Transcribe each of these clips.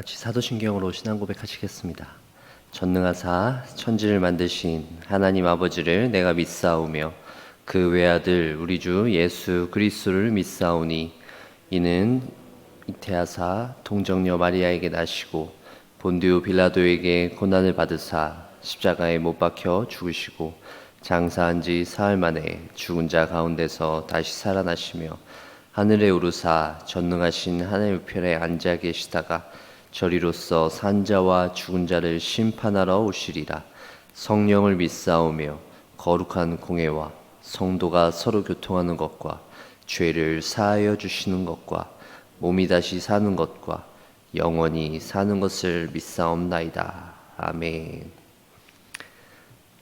같이 사도신경으로 신앙 고백하시겠습니다. 전능하사 천지를 만드신 하나님 아버지를 내가 믿사오며 그 외아들 우리 주 예수 그리스도를 믿사오니 이는 잉태하사 동정녀 마리아에게 나시고 본디오 빌라도에게 고난을 받으사 십자가에 못 박혀 죽으시고 장사한 지 사흘 만에 죽은 자 가운데서 다시 살아나시며 하늘에 오르사 전능하신 하나님 우편에 앉아 계시다가 저리로서 산자와 죽은 자를 심판하러 오시리라. 성령을 믿사오며 거룩한 공회와 성도가 서로 교통하는 것과 죄를 사하여 주시는 것과 몸이 다시 사는 것과 영원히 사는 것을 믿사옵나이다. 아멘.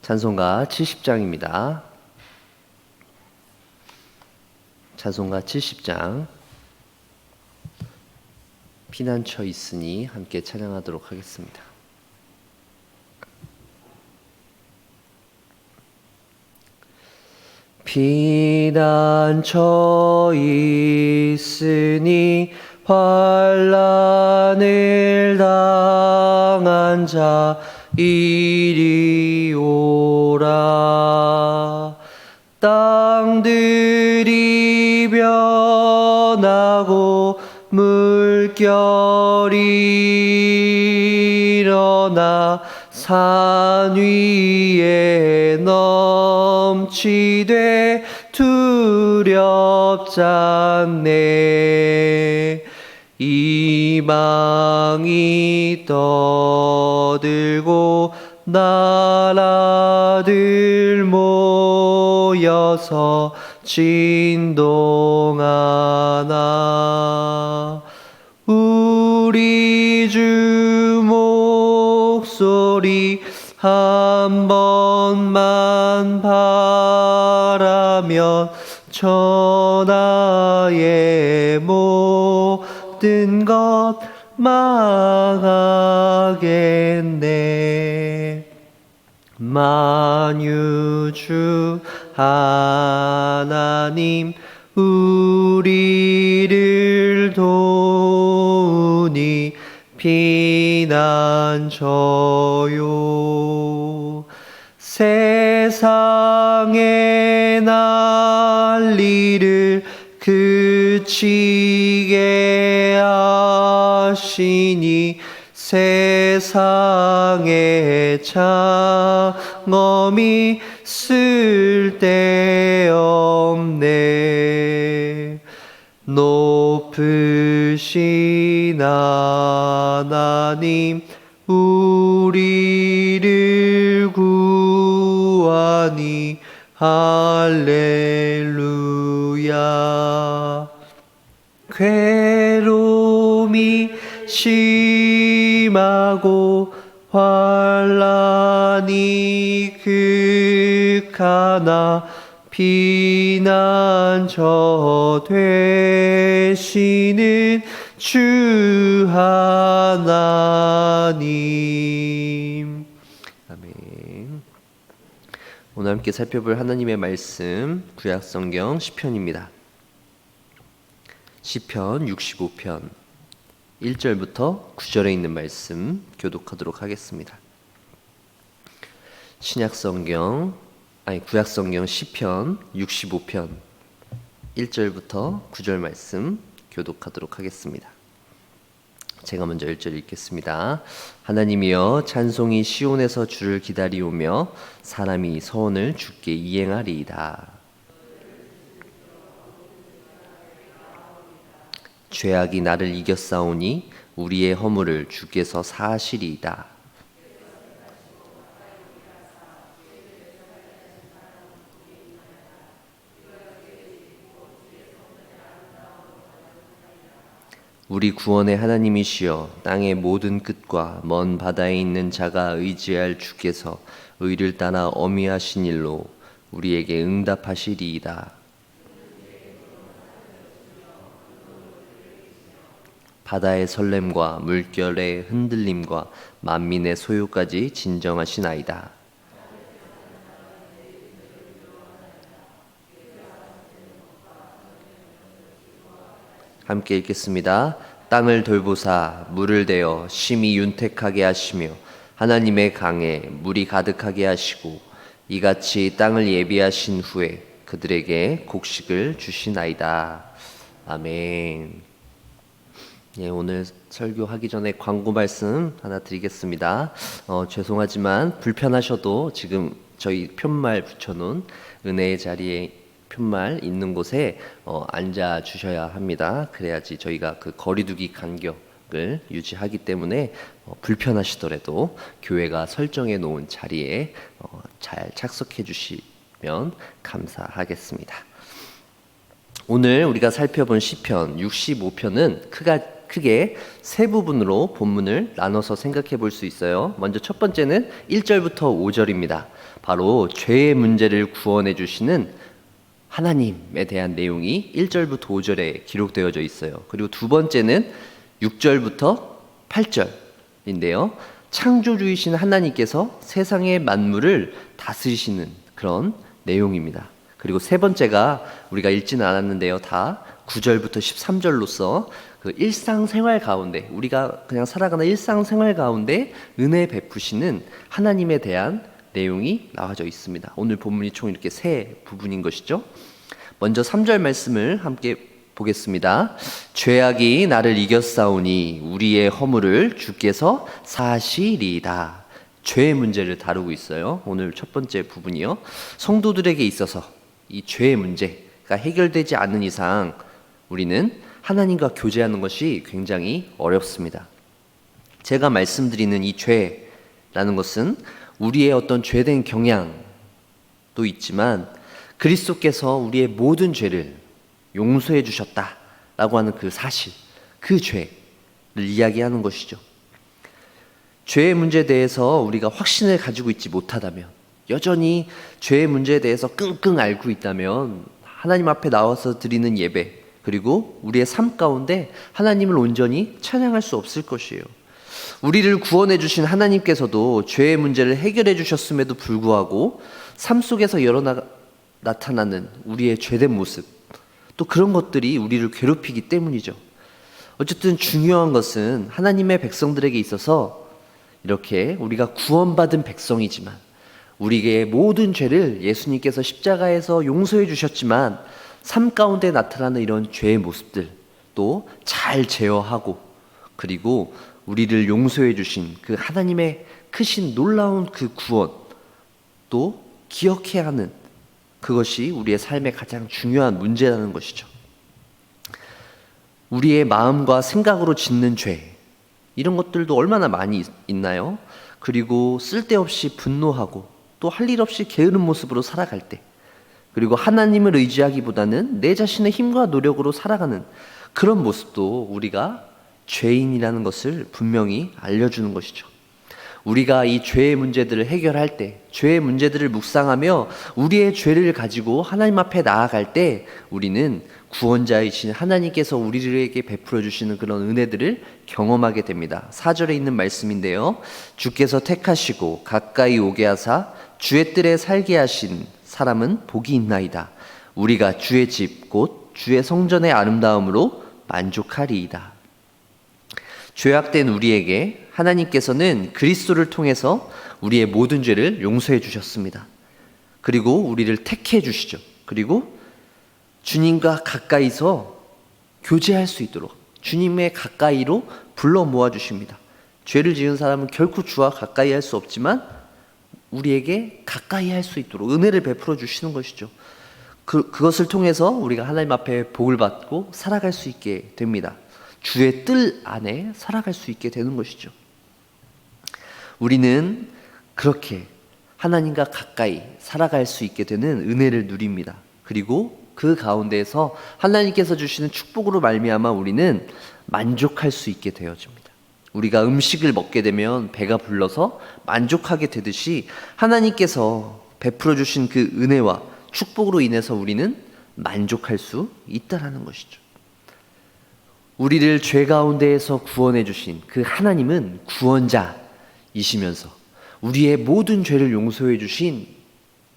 찬송가 70장입니다. 찬송가 70장 피난처 있으니 함께 찬양하도록 하겠습니다. 피난처 있으니 환난을 당한 자 이리 오라. 땅들이 변하고 물결이 일어나 산 위에 넘치되 두렵잖네. 이방이 떠들고 나라들 모여서 진동하나. 우리 주 목소리 한 번만 바라면 천하의 모든 것 망하겠네. 만유주 하나님 우리를 도우니 피난처요. 세상의 난리를 그치게 하시니 세상의 장엄이 쓸데없네. 높으신 하나님 우리를 구하니 할렐루야. 괴로움이 심하고 환난이 극하나 피난처 되시는 주 하나님. 아멘. 오늘 함께 살펴볼 하나님의 말씀 구약성경 시편입니다. 시편 65편 1절부터 9절에 있는 말씀 교독하도록 하겠습니다. 구약성경 시편 65편 1절부터 9절 말씀 교독하도록 하겠습니다. 제가 먼저 1절 읽겠습니다. 하나님이여 찬송이 시온에서 주를 기다리오며 사람이 서원을 주께 이행하리이다. 죄악이 나를 이겼사오니 우리의 허물을 주께서 사하시리이다. 우리 구원의 하나님이시여 땅의 모든 끝과 먼 바다에 있는 자가 의지할 주께서 의를 따라 어미하신 일로 우리에게 응답하시리이다. 바다의 설렘과 물결의 흔들림과 만민의 소요까지 진정하시나이다. 함께 읽겠습니다. 땅을 돌보사 물을 대어 심히 윤택하게 하시며 하나님의 강에 물이 가득하게 하시고 이같이 땅을 예비하신 후에 그들에게 곡식을 주시나이다. 아멘. 예, 오늘 설교하기 전에 광고 말씀 하나 드리겠습니다. 죄송하지만 불편하셔도 지금 저희 편말 붙여놓은 은혜의 자리에 편말 있는 곳에 앉아 주셔야 합니다. 그래야지 저희가 그 거리두기 간격을 유지하기 때문에 불편하시더라도 교회가 설정해 놓은 자리에 잘 착석해 주시면 감사하겠습니다. 오늘 우리가 살펴본 시편 65편은 크게 세 부분으로 본문을 나눠서 생각해 볼 수 있어요. 먼저 첫 번째는 1절부터 5절입니다. 바로 죄의 문제를 구원해 주시는 하나님에 대한 내용이 1절부터 5절에 기록되어져 있어요. 그리고 두 번째는 6절부터 8절인데요. 창조주이신 하나님께서 세상의 만물을 다스리시는 그런 내용입니다. 그리고 세 번째가 우리가 읽지는 않았는데요. 다 9절부터 13절로서 그 일상생활 가운데 우리가 그냥 살아가는 일상생활 가운데 은혜 베푸시는 하나님에 대한 내용이 나와져 있습니다. 오늘 본문이 총 이렇게 세 부분인 것이죠. 먼저 3절 말씀을 함께 보겠습니다. 죄악이 나를 이겼사오니 우리의 허물을 주께서 사하시리이다. 죄의 문제를 다루고 있어요. 오늘 첫 번째 부분이요. 성도들에게 있어서 이 죄의 문제가 해결되지 않는 이상 우리는 하나님과 교제하는 것이 굉장히 어렵습니다. 제가 말씀드리는 이 죄라는 것은 우리의 어떤 죄된 경향도 있지만 그리스도께서 우리의 모든 죄를 용서해 주셨다라고 하는 그 사실, 그 죄를 이야기하는 것이죠. 죄의 문제에 대해서 우리가 확신을 가지고 있지 못하다면, 여전히 죄의 문제에 대해서 끙끙 앓고 있다면 하나님 앞에 나와서 드리는 예배, 그리고 우리의 삶 가운데 하나님을 온전히 찬양할 수 없을 것이에요. 우리를 구원해 주신 하나님께서도 죄의 문제를 해결해 주셨음에도 불구하고 삶 속에서 나타나는 우리의 죄된 모습, 또 그런 것들이 우리를 괴롭히기 때문이죠. 어쨌든 중요한 것은 하나님의 백성들에게 있어서 이렇게 우리가 구원받은 백성이지만 우리의 모든 죄를 예수님께서 십자가에서 용서해 주셨지만 삶 가운데 나타나는 이런 죄의 모습들 또 잘 제어하고 그리고 우리를 용서해 주신 그 하나님의 크신 놀라운 그 구원 또 기억해야 하는 그것이 우리의 삶의 가장 중요한 문제라는 것이죠. 우리의 마음과 생각으로 짓는 죄, 이런 것들도 얼마나 많이 있나요? 그리고 쓸데없이 분노하고 또 할 일 없이 게으른 모습으로 살아갈 때, 그리고 하나님을 의지하기보다는 내 자신의 힘과 노력으로 살아가는 그런 모습도 우리가 죄인이라는 것을 분명히 알려주는 것이죠. 우리가 이 죄의 문제들을 해결할 때, 죄의 문제들을 묵상하며 우리의 죄를 가지고 하나님 앞에 나아갈 때 우리는 구원자이신 하나님께서 우리에게 베풀어 주시는 그런 은혜들을 경험하게 됩니다. 4절에 있는 말씀인데요. 주께서 택하시고 가까이 오게 하사 주의 뜰에 살게 하신 사람은 복이 있나이다. 우리가 주의 집 곧 주의 성전의 아름다움으로 만족하리이다. 죄악된 우리에게 하나님께서는 그리스도를 통해서 우리의 모든 죄를 용서해 주셨습니다. 그리고 우리를 택해 주시죠. 그리고 주님과 가까이서 교제할 수 있도록 주님의 가까이로 불러 모아 주십니다. 죄를 지은 사람은 결코 주와 가까이 할 수 없지만 우리에게 가까이 할 수 있도록 은혜를 베풀어 주시는 것이죠. 그것을 통해서 우리가 하나님 앞에 복을 받고 살아갈 수 있게 됩니다. 주의 뜰 안에 살아갈 수 있게 되는 것이죠. 우리는 그렇게 하나님과 가까이 살아갈 수 있게 되는 은혜를 누립니다. 그리고 그 가운데에서 하나님께서 주시는 축복으로 말미암아 우리는 만족할 수 있게 되어집니다. 우리가 음식을 먹게 되면 배가 불러서 만족하게 되듯이 하나님께서 베풀어 주신 그 은혜와 축복으로 인해서 우리는 만족할 수 있다라는 것이죠. 우리를 죄 가운데에서 구원해 주신 그 하나님은 구원자이시면서 우리의 모든 죄를 용서해 주신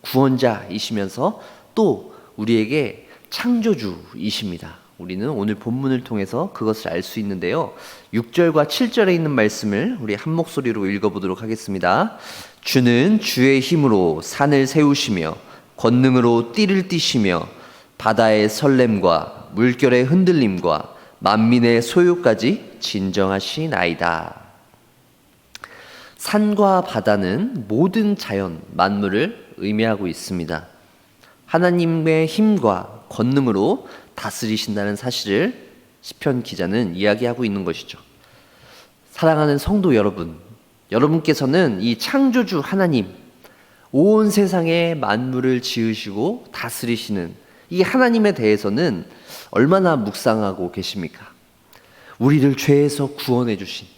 구원자이시면서 또 우리에게 창조주이십니다. 우리는 오늘 본문을 통해서 그것을 알 수 있는데요. 6절과 7절에 있는 말씀을 우리 한 목소리로 읽어보도록 하겠습니다. 주는 주의 힘으로 산을 세우시며 권능으로 띠를 띠시며 바다의 설렘과 물결의 흔들림과 만민의 소요까지 진정하시나이다. 산과 바다는 모든 자연, 만물을 의미하고 있습니다. 하나님의 힘과 권능으로 다스리신다는 사실을 시편 기자는 이야기하고 있는 것이죠. 사랑하는 성도 여러분, 여러분께서는 이 창조주 하나님, 온 세상의 만물을 지으시고 다스리시는 이 하나님에 대해서는 얼마나 묵상하고 계십니까? 우리를 죄에서 구원해 주신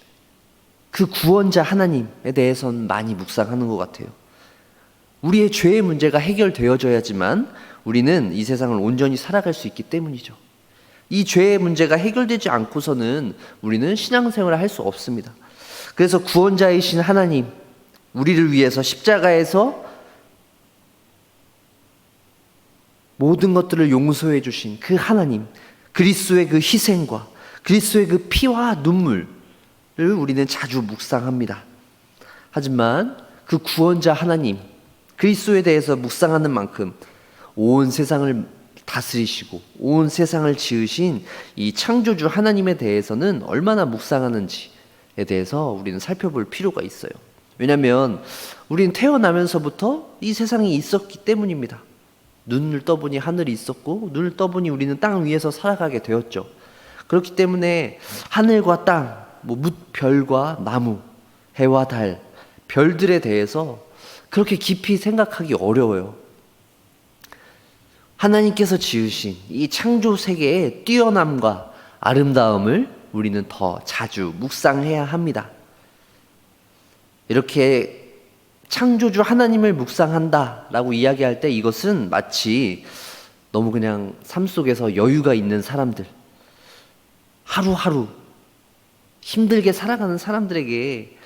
그 구원자 하나님에 대해서는 많이 묵상하는 것 같아요. 우리의 죄의 문제가 해결되어져야지만 우리는 이 세상을 온전히 살아갈 수 있기 때문이죠. 이 죄의 문제가 해결되지 않고서는 우리는 신앙생활을 할 수 없습니다. 그래서 구원자이신 하나님, 우리를 위해서 십자가에서 모든 것들을 용서해 주신 그 하나님, 그리스도의 그 희생과 그리스도의 그 피와 눈물을 우리는 자주 묵상합니다. 하지만 그 구원자 하나님, 그리스도에 대해서 묵상하는 만큼 온 세상을 다스리시고 온 세상을 지으신 이 창조주 하나님에 대해서는 얼마나 묵상하는지에 대해서 우리는 살펴볼 필요가 있어요. 왜냐하면 우리는 태어나면서부터 이 세상에 있었기 때문입니다. 눈을 떠보니 하늘이 있었고 눈을 떠보니 우리는 땅 위에서 살아가게 되었죠. 그렇기 때문에 하늘과 땅, 별과 나무, 해와 달, 별들에 대해서 그렇게 깊이 생각하기 어려워요. 하나님께서 지으신 이 창조 세계의 뛰어남과 아름다움을 우리는 더 자주 묵상해야 합니다. 이렇게 창조주 하나님을 묵상한다라고 이야기할 때 이것은 마치 너무 그냥 삶 속에서 여유가 있는 사람들, 하루하루 힘들게 살아가는 사람들에게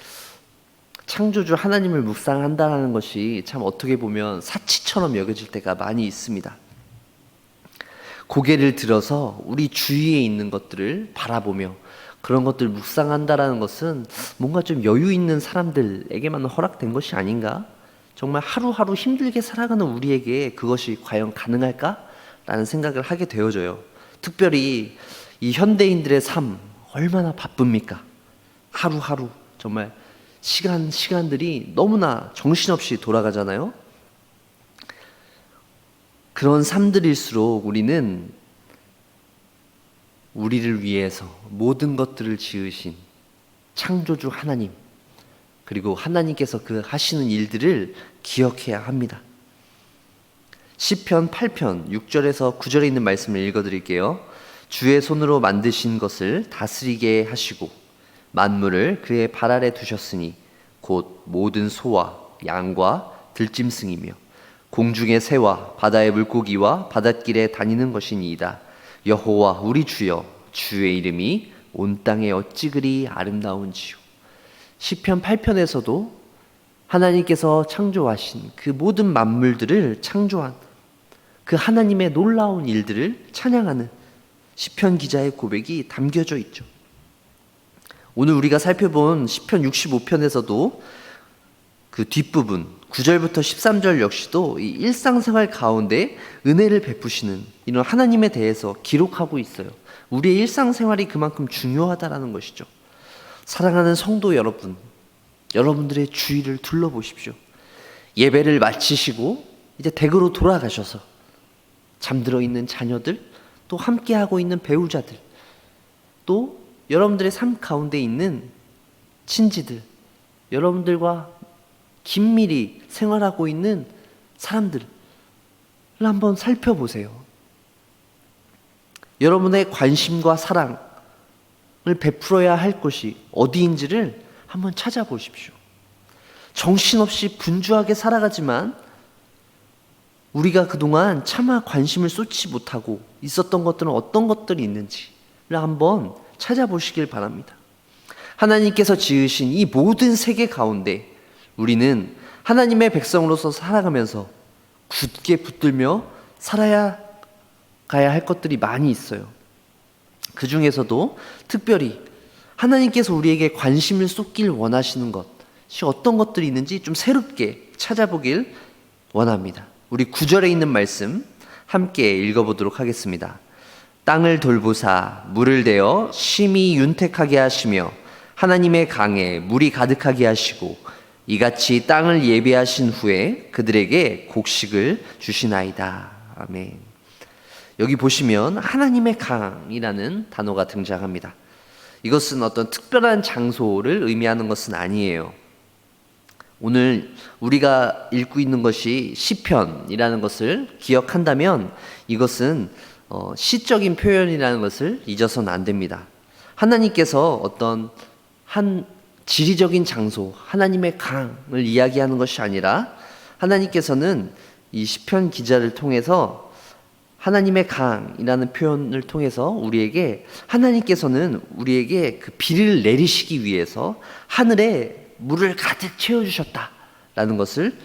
창조주 하나님을 묵상한다는 것이 참 어떻게 보면 사치처럼 여겨질 때가 많이 있습니다. 고개를 들어서 우리 주위에 있는 것들을 바라보며 그런 것들을 묵상한다라는 것은 뭔가 좀 여유 있는 사람들에게만 허락된 것이 아닌가? 정말 하루하루 힘들게 살아가는 우리에게 그것이 과연 가능할까라는 생각을 하게 되어져요. 특별히 이 현대인들의 삶 얼마나 바쁩니까? 하루하루 정말 시간들이 너무나 정신없이 돌아가잖아요. 그런 삶들일수록 우리는 우리를 위해서 모든 것들을 지으신 창조주 하나님, 그리고 하나님께서 그 하시는 일들을 기억해야 합니다. 시편 8편 6절에서 9절에 있는 말씀을 읽어드릴게요. 주의 손으로 만드신 것을 다스리게 하시고 만물을 그의 발 아래 두셨으니 곧 모든 소와 양과 들짐승이며 공중의 새와 바다의 물고기와 바닷길에 다니는 것이니이다. 여호와 우리 주여, 주의 이름이 온 땅에 어찌 그리 아름다운지요. 시편 8편에서도 하나님께서 창조하신 그 모든 만물들을 창조한 그 하나님의 놀라운 일들을 찬양하는 시편 기자의 고백이 담겨져 있죠. 오늘 우리가 살펴본 시편 65편에서도 그 뒷부분 9절부터 13절 역시도 이 일상생활 가운데 은혜를 베푸시는 이런 하나님에 대해서 기록하고 있어요. 우리의 일상생활이 그만큼 중요하다라는 것이죠. 사랑하는 성도 여러분, 여러분들의 주위를 둘러보십시오. 예배를 마치시고 이제 댁으로 돌아가셔서 잠들어 있는 자녀들, 또 함께하고 있는 배우자들, 또 여러분들의 삶 가운데 있는 친지들, 여러분들과 긴밀히 생활하고 있는 사람들을 한번 살펴보세요. 여러분의 관심과 사랑을 베풀어야 할 곳이 어디인지를 한번 찾아보십시오. 정신없이 분주하게 살아가지만 우리가 그동안 차마 관심을 쏟지 못하고 있었던 것들은 어떤 것들이 있는지를 한번 찾아보시길 바랍니다. 하나님께서 지으신 이 모든 세계 가운데 우리는 하나님의 백성으로서 살아가면서 굳게 붙들며 살아야 가야 할 것들이 많이 있어요. 그 중에서도 특별히 하나님께서 우리에게 관심을 쏟길 원하시는 것이 어떤 것들이 있는지 좀 새롭게 찾아보길 원합니다. 우리 9절에 있는 말씀 함께 읽어보도록 하겠습니다. 땅을 돌보사 물을 대어 심히 윤택하게 하시며 하나님의 강에 물이 가득하게 하시고 이같이 땅을 예비하신 후에 그들에게 곡식을 주시나이다. 아멘. 여기 보시면 하나님의 강이라는 단어가 등장합니다. 이것은 어떤 특별한 장소를 의미하는 것은 아니에요. 오늘 우리가 읽고 있는 것이 시편이라는 것을 기억한다면 이것은 시적인 표현이라는 것을 잊어서는 안 됩니다. 하나님께서 어떤 한 지리적인 장소, 하나님의 강을 이야기하는 것이 아니라 하나님께서는 이 시편 기자를 통해서 하나님의 강이라는 표현을 통해서 하나님께서는 우리에게 그 비를 내리시기 위해서 하늘에 물을 가득 채워주셨다라는 것을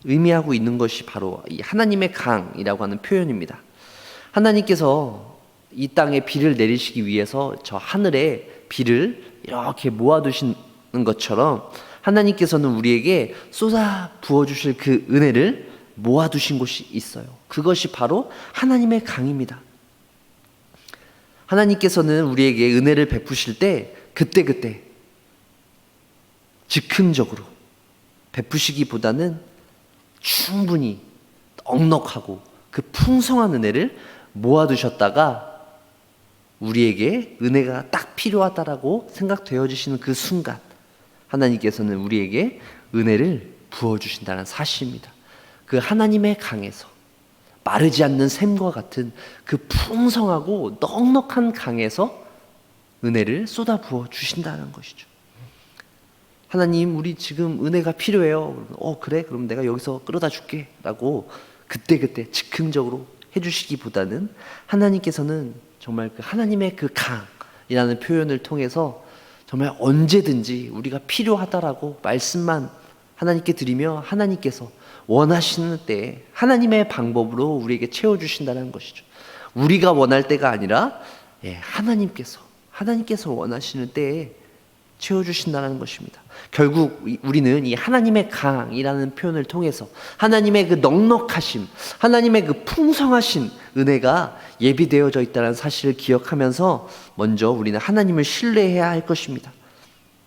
의미하고 있는 것이 바로 이 하나님의 강이라고 하는 표현입니다. 하나님께서 이 땅에 비를 내리시기 위해서 저 하늘에 비를 이렇게 모아두시는 것처럼 하나님께서는 우리에게 쏟아 부어주실 그 은혜를 모아두신 곳이 있어요. 그것이 바로 하나님의 강입니다. 하나님께서는 우리에게 은혜를 베푸실 때 그때그때 즉흥적으로 베푸시기보다는 충분히 넉넉하고 그 풍성한 은혜를 모아두셨다가 우리에게 은혜가 딱 필요하다라고 생각되어지시는 그 순간 하나님께서는 우리에게 은혜를 부어주신다는 사실입니다. 그 하나님의 강에서 마르지 않는 샘과 같은 그 풍성하고 넉넉한 강에서 은혜를 쏟아 부어 주신다는 것이죠. 하나님, 우리 지금 은혜가 필요해요. 그래? 그럼 내가 여기서 끌어다 줄게 라고 그때그때 즉흥적으로 해주시기보다는 하나님께서는 정말 그 하나님의 그 강이라는 표현을 통해서 정말 언제든지 우리가 필요하다라고 말씀만 하나님께 드리며 하나님께서 원하시는 때에 하나님의 방법으로 우리에게 채워주신다는 것이죠. 우리가 원할 때가 아니라 하나님께서 원하시는 때에 채워주신다는 것입니다. 결국 우리는 이 하나님의 강이라는 표현을 통해서 하나님의 그 넉넉하심, 하나님의 그 풍성하신 은혜가 예비되어져 있다는 사실을 기억하면서 먼저 우리는 하나님을 신뢰해야 할 것입니다.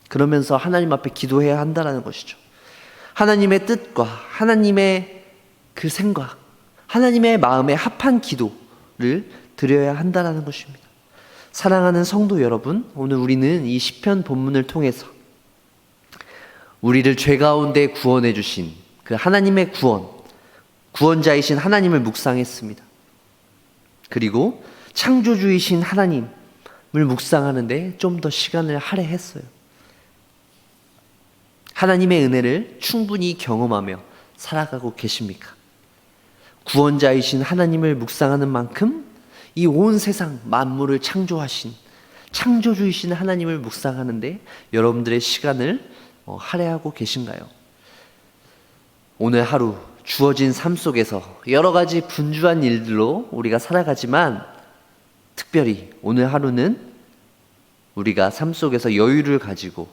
그러면서 하나님 앞에 기도해야 한다는 것이죠. 하나님의 뜻과 하나님의 그 생각, 하나님의 마음에 합한 기도를 드려야 한다는 것입니다. 사랑하는 성도 여러분, 오늘 우리는 이 시편 본문을 통해서 우리를 죄 가운데 구원해 주신 그 하나님의 구원자이신 하나님을 묵상했습니다. 그리고 창조주이신 하나님을 묵상하는데 좀 더 시간을 할애했어요. 하나님의 은혜를 충분히 경험하며 살아가고 계십니까? 구원자이신 하나님을 묵상하는 만큼 이 온 세상 만물을 창조하신 창조주이신 하나님을 묵상하는데 여러분들의 시간을 할애하고 계신가요? 오늘 하루 주어진 삶 속에서 여러 가지 분주한 일들로 우리가 살아가지만 특별히 오늘 하루는 우리가 삶 속에서 여유를 가지고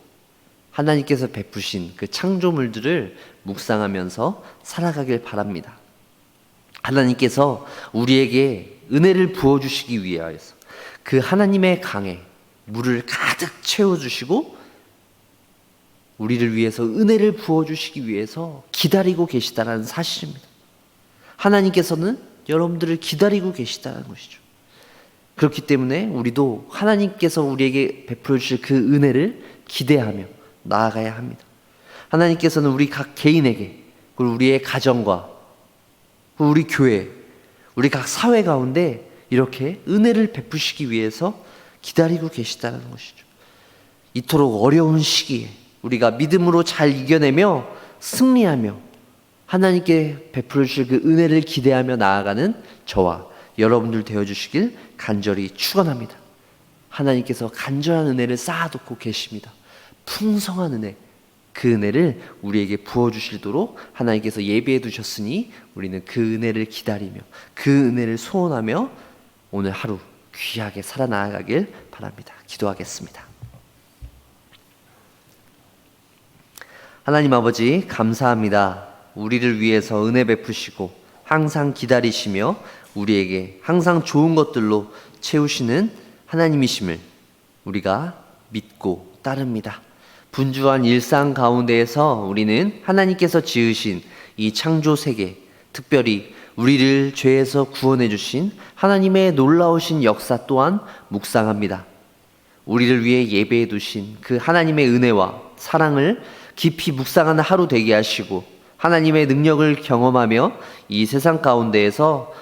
하나님께서 베푸신 그 창조물들을 묵상하면서 살아가길 바랍니다. 하나님께서 우리에게 은혜를 부어주시기 위하여서 그 하나님의 강에 물을 가득 채워주시고 우리를 위해서 은혜를 부어주시기 위해서 기다리고 계시다는 사실입니다. 하나님께서는 여러분들을 기다리고 계시다는 것이죠. 그렇기 때문에 우리도 하나님께서 우리에게 베풀어 주실 그 은혜를 기대하며 나아가야 합니다. 하나님께서는 우리 각 개인에게 그리고 우리의 가정과 우리 교회, 우리 각 사회 가운데 이렇게 은혜를 베푸시기 위해서 기다리고 계시다는 것이죠. 이토록 어려운 시기에 우리가 믿음으로 잘 이겨내며 승리하며 하나님께 베풀어 주실 그 은혜를 기대하며 나아가는 저와 여러분들 되어주시길 간절히 축원합니다. 하나님께서 간절한 은혜를 쌓아놓고 계십니다. 풍성한 은혜, 그 은혜를 우리에게 부어주시도록 하나님께서 예비해 두셨으니 우리는 그 은혜를 기다리며 그 은혜를 소원하며 오늘 하루 귀하게 살아나가길 바랍니다. 기도하겠습니다. 하나님 아버지, 감사합니다. 우리를 위해서 은혜 베푸시고 항상 기다리시며 우리에게 항상 좋은 것들로 채우시는 하나님이심을 우리가 믿고 따릅니다. 분주한 일상 가운데에서 우리는 하나님께서 지으신 이 창조 세계, 특별히 우리를 죄에서 구원해 주신 하나님의 놀라우신 역사 또한 묵상합니다. 우리를 위해 예배해 두신 그 하나님의 은혜와 사랑을 깊이 묵상하는 하루 되게 하시고 하나님의 능력을 경험하며 이 세상 가운데에서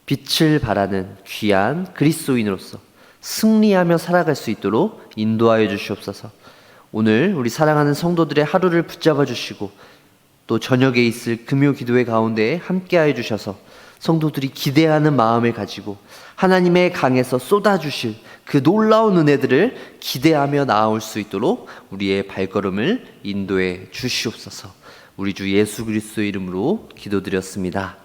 빛을 발하는 귀한 그리스도인으로서 승리하며 살아갈 수 있도록 인도하여 주시옵소서. 오늘 우리 사랑하는 성도들의 하루를 붙잡아 주시고 또 저녁에 있을 금요 기도회 가운데에 함께하여 주셔서 성도들이 기대하는 마음을 가지고 하나님의 강에서 쏟아주실 그 놀라운 은혜들을 기대하며 나아올 수 있도록 우리의 발걸음을 인도해 주시옵소서. 우리 주 예수 그리스도의 이름으로 기도드렸습니다.